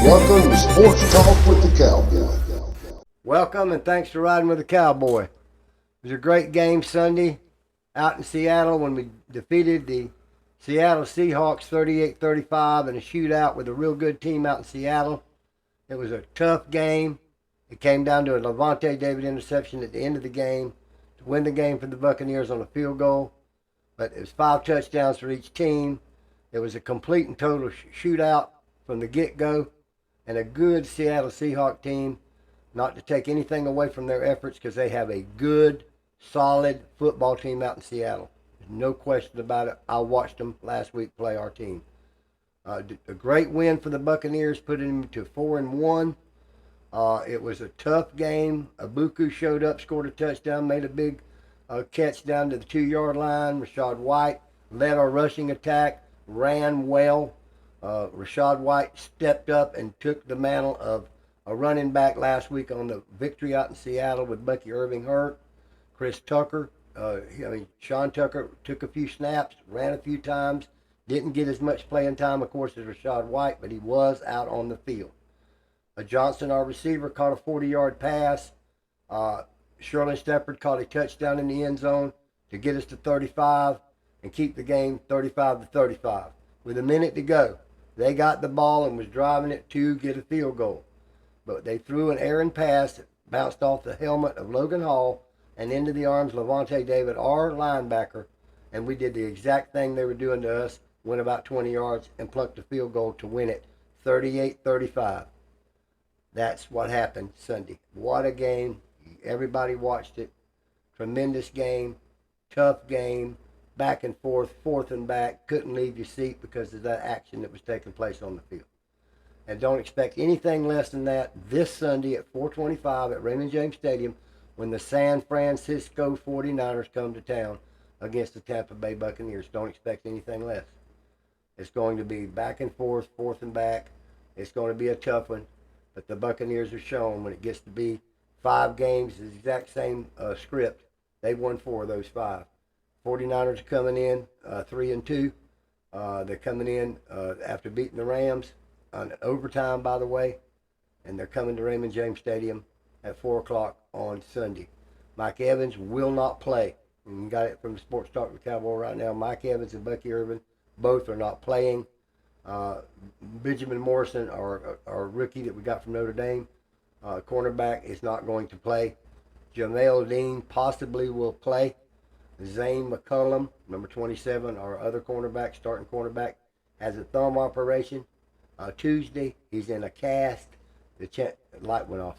Welcome to Sports Talk with the Cowboy. Welcome and thanks for riding with the Cowboy. It was a great game Sunday out in Seattle when we defeated the Seattle Seahawks 38-35 in a shootout with a real good team out in Seattle. It was a tough game. It came down to a Lavonte David interception at the end of the game to win the game for the Buccaneers on a field goal. But it was 5 touchdowns for each team. It was a complete and total shootout from the get-go, and a good Seattle Seahawks team. Not to take anything away from their efforts, because they have a good, solid football team out in Seattle. There's no question about it. I watched them last week play our team. A great win for the Buccaneers, putting them to 4-1. It was a tough game. Abuku showed up, scored a touchdown, made a big catch down to the 2-yard line. Rachaad White led our rushing attack, ran well. Rachaad White stepped up and took the mantle of a running back last week on the victory out in Seattle with Bucky Irving hurt. Chris Tucker, Sean Tucker took a few snaps, ran a few times, didn't get as much playing time, of course, as Rachaad White, but he was out on the field. Johnson, our receiver, caught a 40-yard pass. Sherlin Shepard caught a touchdown in the end zone to get us to 35 and keep the game 35-35. With a minute to go, they got the ball and was driving it to get a field goal. But they threw an errant pass that bounced off the helmet of Logan Hall and into the arms of Lavonte David, our linebacker, and we did the exact thing they were doing to us, went about 20 yards and plucked a field goal to win it 38-35. That's what happened Sunday. What a game. Everybody watched it. Tremendous game. Tough game. Back and forth, forth and back. Couldn't leave your seat because of that action that was taking place on the field. And don't expect anything less than that this Sunday at 4:25 at Raymond James Stadium when the San Francisco 49ers come to town against the Tampa Bay Buccaneers. Don't expect anything less. It's going to be back and forth, forth and back. It's going to be a tough one. But the Buccaneers are shown when it gets to be 5 games, the exact same script. They've won 4 of those 5. 49ers are coming in 3-2. They're coming in after beating the Rams on overtime, by the way, and they're coming to Raymond James Stadium at 4 o'clock on Sunday. Mike Evans will not play. And you got it from the Sports Talk with Cowboy right now. Mike Evans and Bucky Irvin both are not playing. Benjamin Morrison, our rookie that we got from Notre Dame, cornerback, is not going to play. Jamel Dean possibly will play. Zane McCullum, number 27, our other cornerback, starting cornerback, has a thumb operation. Tuesday, he's in a cast. The light went off.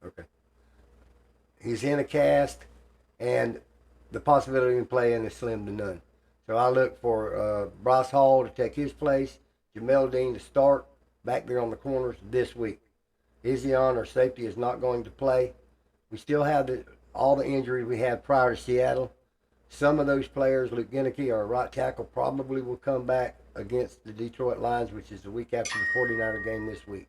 Okay. He's in a cast, and the possibility of him playing is slim to none. So I look for Bryce Hall to take his place, Jamel Dean to start back there on the corners this week. Izion, our safety, is not going to play. We still have all the injuries we had prior to Seattle. Some of those players, Luke Genneke, our right tackle, probably will come back against the Detroit Lions, which is the week after the 49er game this week.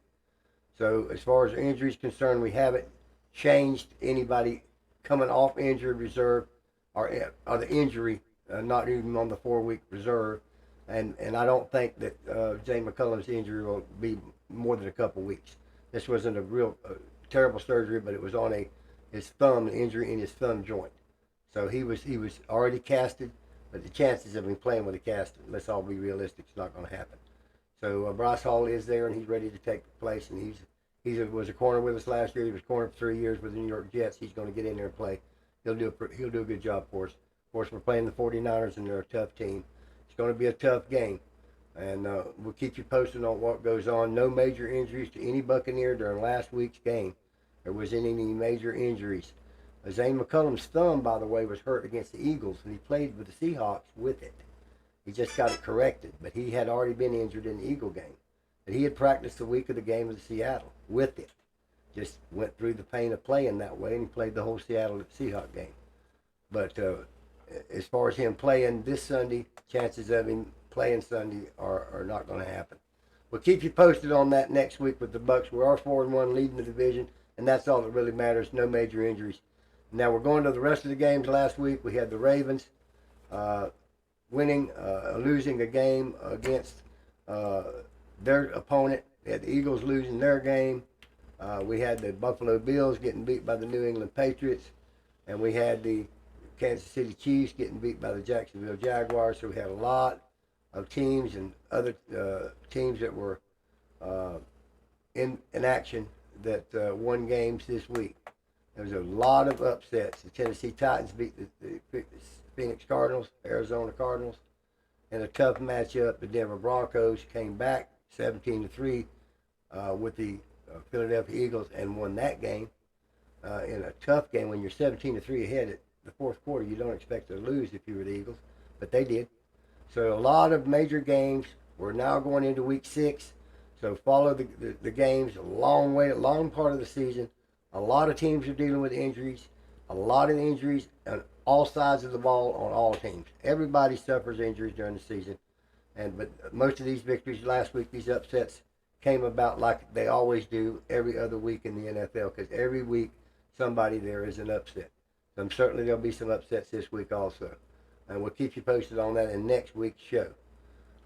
So as far as injuries concerned, we haven't changed anybody coming off injured reserve or the injury, not even on the 4-week reserve. And I don't think that Zane McCullum's injury will be more than a couple weeks. This wasn't a real terrible surgery, but it was on his thumb, an injury in his thumb joint. So he was already casted, but the chances of him playing with a cast, let's all be realistic, it's not going to happen. So Bryce Hall is there, and he's ready to take place, and he was a corner with us last year. He was corner for 3 years with the New York Jets. He's going to get in there and play. He'll do a good job for us. Of course, we're playing the 49ers, and they're a tough team. It's going to be a tough game. And we'll keep you posted on what goes on. No major injuries to any Buccaneer during last week's game. There wasn't any major injuries. Zane McCullum's thumb, by the way, was hurt against the Eagles, and he played with the Seahawks with it. He just got it corrected, but he had already been injured in the Eagle game. But he had practiced the week of the game of the Seattle with it. Just went through the pain of playing that way, and he played the whole Seattle Seahawks game. But as far as him playing this Sunday, chances of him playing Sunday are not going to happen. We'll keep you posted on that next week with the Bucs. We are 4-1 leading the division, and that's all that really matters. No major injuries. Now we're going to the rest of the games last week. We had the Ravens losing a game against their opponent. They had the Eagles losing their game. We had the Buffalo Bills getting beat by the New England Patriots, and we had the Kansas City Chiefs getting beat by the Jacksonville Jaguars. So we had a lot of teams and other teams that were in action that won games this week. There was a lot of upsets. The Tennessee Titans beat the Phoenix Cardinals, Arizona Cardinals, in a tough matchup. The Denver Broncos came back 17-3 with the Philadelphia Eagles and won that game. In a tough game, when you're 17-3 ahead at the fourth quarter, you don't expect to lose if you were the Eagles, but they did. So a lot of major games. We're now going into week 6. So follow the games a long part of the season. A lot of teams are dealing with injuries. A lot of injuries on all sides of the ball on all teams. Everybody suffers injuries during the season. But most of these victories last week, these upsets, came about like they always do every other week in the NFL, because every week somebody there is an upset. So certainly there'll be some upsets this week also. And we'll keep you posted on that in next week's show.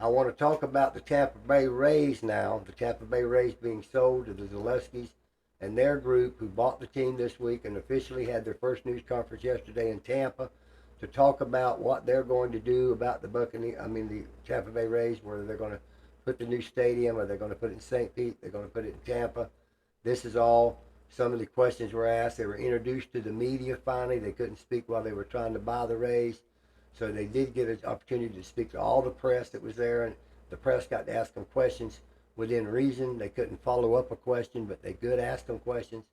I want to talk about the Tampa Bay Rays now. The Tampa Bay Rays being sold to the Zaleskis and their group, who bought the team this week and officially had their first news conference yesterday in Tampa to talk about what they're going to do about the Tampa Bay Rays, whether they're going to put the new stadium, or they're going to put it in St. Pete, they're going to put it in Tampa. This is all some of the questions were asked. They were introduced to the media finally. They couldn't speak while they were trying to buy the Rays. So they did get an opportunity to speak to all the press that was there, and the press got to ask them questions within reason. They couldn't follow up a question, but they could ask them questions.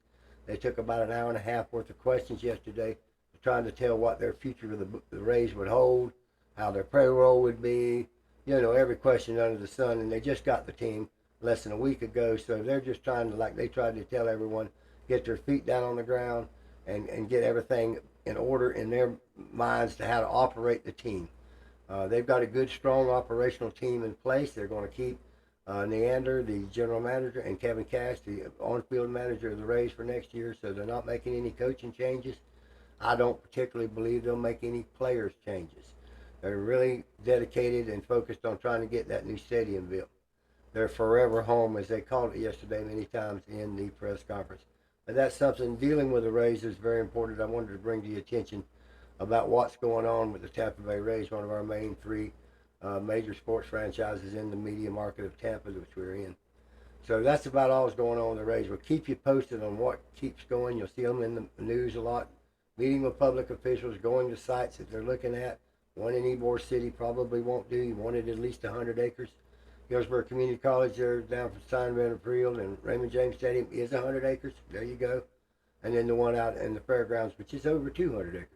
They took about an hour and a half worth of questions yesterday, trying to tell what their future of the Rays would hold, how their payroll would be, every question under the sun. And they just got the team less than a week ago, so they're just trying to, like they tried to tell everyone, get their feet down on the ground and get everything in order in their minds to how to operate the team. They've got a good, strong operational team in place. They're going to keep Neander, the general manager, and Kevin Cash, the on-field manager of the Rays, for next year, so they're not making any coaching changes. I don't particularly believe they'll make any players changes. They're really dedicated and focused on trying to get that new stadium built. Their forever home, as they called it yesterday many times in the press conference. But that's something, dealing with the Rays is very important. I wanted to bring to your attention about what's going on with the Tampa Bay Rays, one of our main 3 major sports franchises in the media market of Tampa, which we're in. So that's about all that's going on with the Rays. We'll keep you posted on what keeps going. You'll see them in the news a lot, meeting with public officials, going to sites that they're looking at. One in Ybor City probably won't do. You wanted at least 100 acres. Hillsborough Community College there down from Steinbrenner Field and Raymond James Stadium is 100 acres. There you go. And then the one out in the fairgrounds, which is over 200 acres.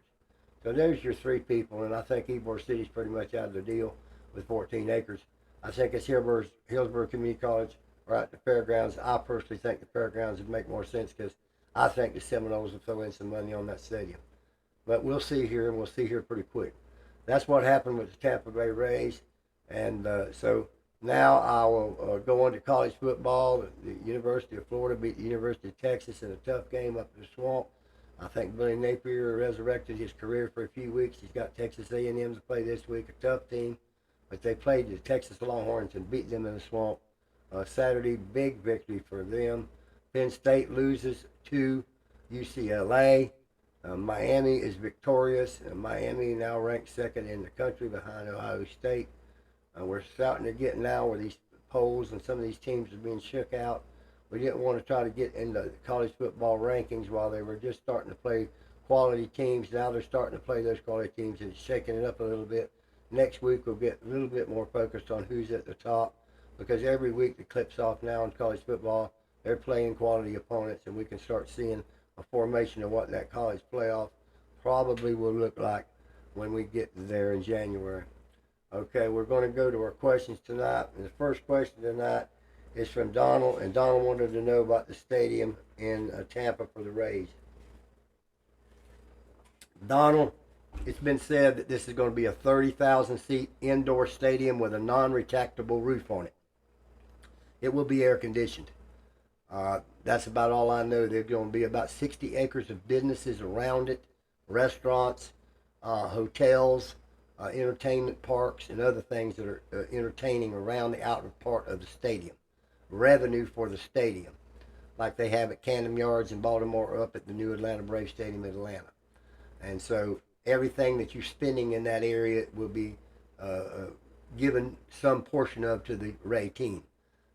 So there's your 3 people, and I think Ybor City's pretty much out of the deal with 14 acres. I think it's Hillsborough Community College or at the fairgrounds. I personally think the fairgrounds would make more sense, because I think the Seminoles will throw in some money on that stadium. But we'll see here, and we'll see here pretty quick. That's what happened with the Tampa Bay Rays. And so now I will go on to college football. The University of Florida beat the University of Texas in a tough game up in the Swamp. I think Billy Napier resurrected his career for a few weeks. He's got Texas A&M to play this week, a tough team. But they played the Texas Longhorns and beat them in the Swamp. Saturday, big victory for them. Penn State loses to UCLA. Miami is victorious. Miami now ranked 2nd in the country behind Ohio State. We're starting to get now where these polls and some of these teams are being shook out. We didn't want to try to get into the college football rankings while they were just starting to play quality teams. Now they're starting to play those quality teams, and it's shaking it up a little bit. Next week we'll get a little bit more focused on who's at the top, because every week that clips off now in college football, they're playing quality opponents, and we can start seeing a formation of what that college playoff probably will look like when we get there in January. Okay, we're going to go to our questions tonight. And the first question tonight is from Donald, and Donald wanted to know about the stadium in Tampa for the Rays. Donald, it's been said that this is going to be a 30,000 seat indoor stadium with a non-retractable roof on it. It will be air conditioned. That's about all I know. There's going to be about 60 acres of businesses around it, restaurants, hotels, entertainment parks and other things that are entertaining around the outer part of the stadium. Revenue for the stadium, like they have at Camden Yards in Baltimore, up at the new Atlanta Braves Stadium in Atlanta. And so everything that you're spending in that area will be given some portion of to the Ray team.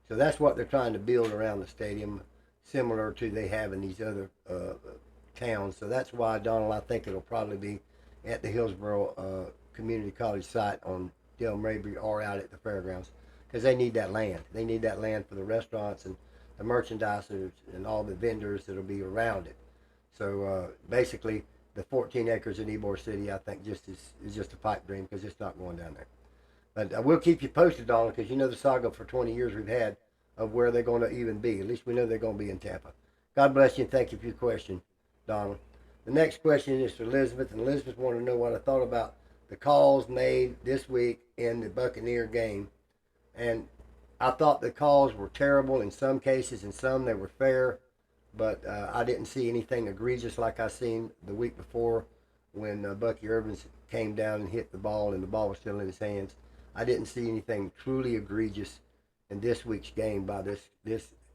So that's what they're trying to build around the stadium, similar to they have in these other towns. So that's why, Donald, I think it'll probably be at the Hillsboro Community College site on Del Mabry or out at the fairgrounds, because they need that land. They need that land for the restaurants and the merchandisers and all the vendors that'll be around it. So basically, the 14 acres in Ybor City, I think, is just a pipe dream, because it's not going down there. But we'll keep you posted, Donald, because you know the saga for 20 years we've had of where they're going to even be. At least we know they're going to be in Tampa. God bless you, and thank you for your question, Donald. The next question is for Elizabeth, and Elizabeth wanted to know what I thought about the calls made this week in the Buccaneer game. And I thought the calls were terrible in some cases, in some they were fair, but I didn't see anything egregious like I seen the week before when Bucky Irvins came down and hit the ball and the ball was still in his hands. I didn't see anything truly egregious in this week's game by this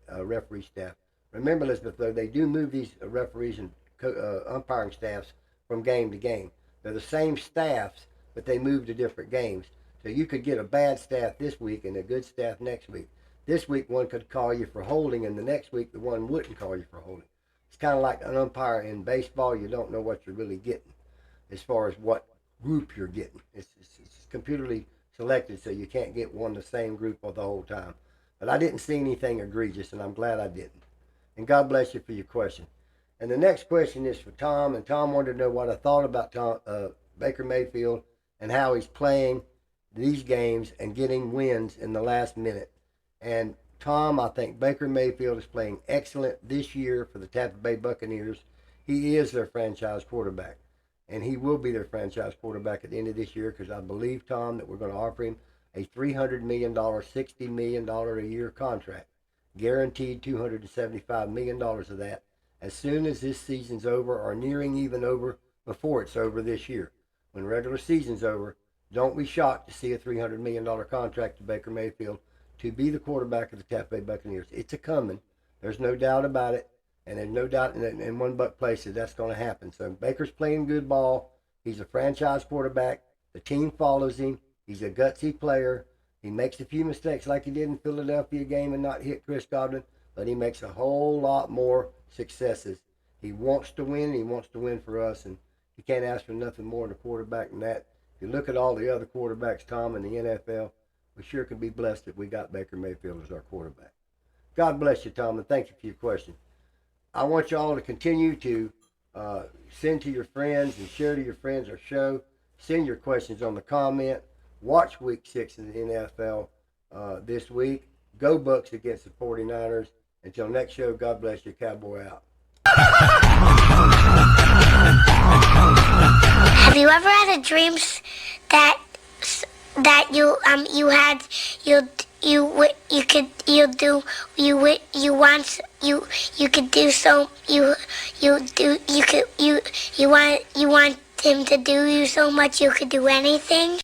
referee staff. Remember, Elizabeth, though, they do move these referees and umpiring staffs from game to game. They're the same staffs, but they move to different games. So you could get a bad staff this week and a good staff next week. This week one could call you for holding, and the next week the one wouldn't call you for holding. It's kind of like an umpire in baseball. You don't know what you're really getting as far as what group you're getting. It's computerly selected, so you can't get one the same group the whole time. But I didn't see anything egregious, and I'm glad I didn't. And God bless you for your question. And the next question is for Tom, and Tom wanted to know what I thought about Baker Mayfield and how he's playing these games and getting wins in the last minute. And Tom, I think Baker Mayfield is playing excellent this year for the Tampa Bay Buccaneers. He is their franchise quarterback, and he will be their franchise quarterback at the end of this year, because I believe, Tom, that we're going to offer him a $300 million, $60 million a year contract, guaranteed $275 million of that as soon as this season's over, or nearing even over before it's over this year. When regular season's over, don't be shocked to see a $300 million contract to Baker Mayfield to be the quarterback of the Tampa Bay Buccaneers. It's a coming. There's no doubt about it. And there's no doubt in one buck place that that's going to happen. So Baker's playing good ball. He's a franchise quarterback. The team follows him. He's a gutsy player. He makes a few mistakes like he did in Philadelphia game and not hit Chris Godwin, but he makes a whole lot more successes. He wants to win, and he wants to win for us, and you can't ask for nothing more in a quarterback than that. If you look at all the other quarterbacks, Tom, in the NFL, we sure can be blessed that we got Baker Mayfield as our quarterback. God bless you, Tom, and thank you for your question. I want you all to continue to send to your friends and share to your friends our show. Send your questions on the comment. Watch Week 6 in the NFL this week. Go Bucks against the 49ers. Until next show, God bless you. Cowboy out. Have you ever had a dream that you want him to do you so much you could do anything?